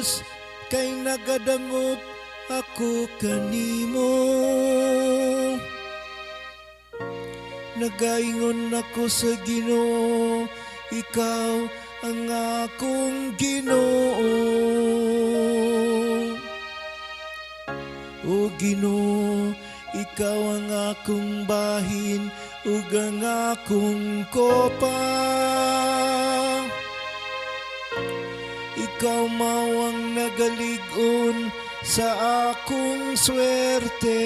Dios kay nagadangop ako kanimo. Nagaingon ako sa Ginoo, ikaw ang akong Ginoo. O Ginoo, ikaw ang akong bahin ug ang akong kopa. Ikaw mao ang nagalig-on sa akong swerte.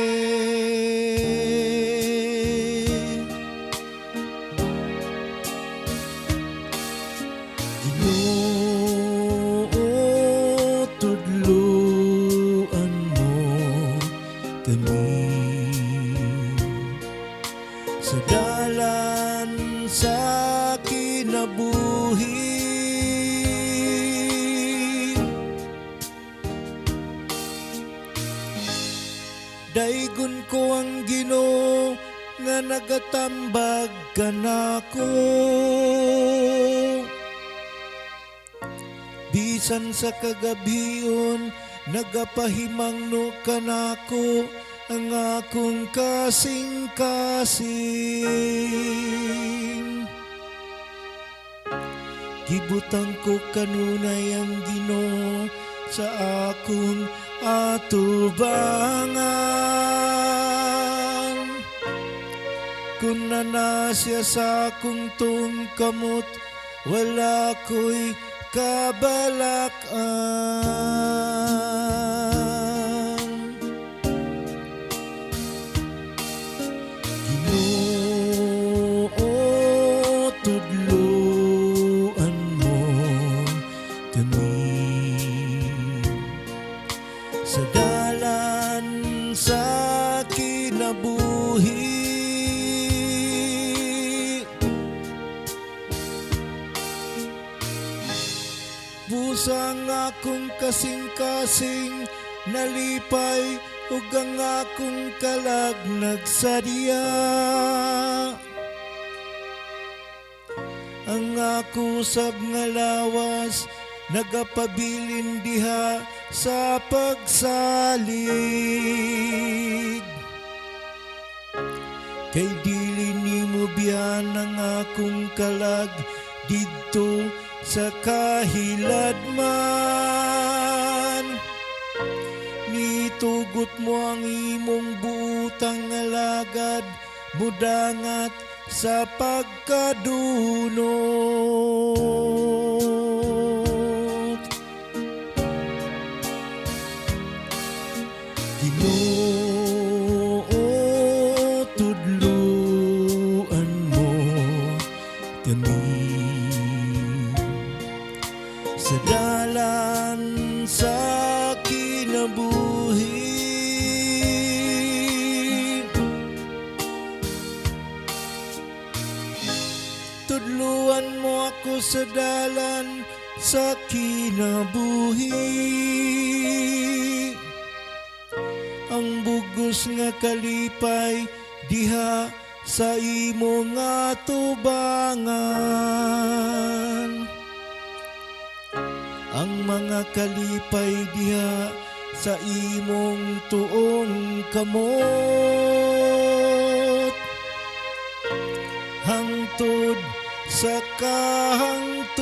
Ginoo, tudloan mo kami sa dalan sa kinabuhi. Daigon ko ang Ginoo nga nagatambag kanako. Bisan sa kagabion nagapahimangno kanako ang akong kasing-kasing. Gibutang ko kanunay ang Ginoo sa akong atubangan. Kung nanasya sa akong tungkamot, wala ko'y kabalakan. Ginoo, tudloan mo kami sa dalan sa kinabuhi. Busang akong kasing-kasing nalipay ug ang akong kalag nagsadya. Ang ako sab nga lawas nagapabilin diha sa pagsalig. Kay dili nimo biyan ang akong kalag didto sa kahiladman. Nitugot mo ang imong buutang alagad, mudangat sa pagkadunot. Ginoo, tudloan mo kami sa dalan sa kinabuhi. Tudluan mo ako sa dalan sa kinabuhi. Ang bugos nga kalipay diha sa imo nga tubangan. Ang mga kalipay diha sa imong tuong kamot, hangtod sa kahangturan.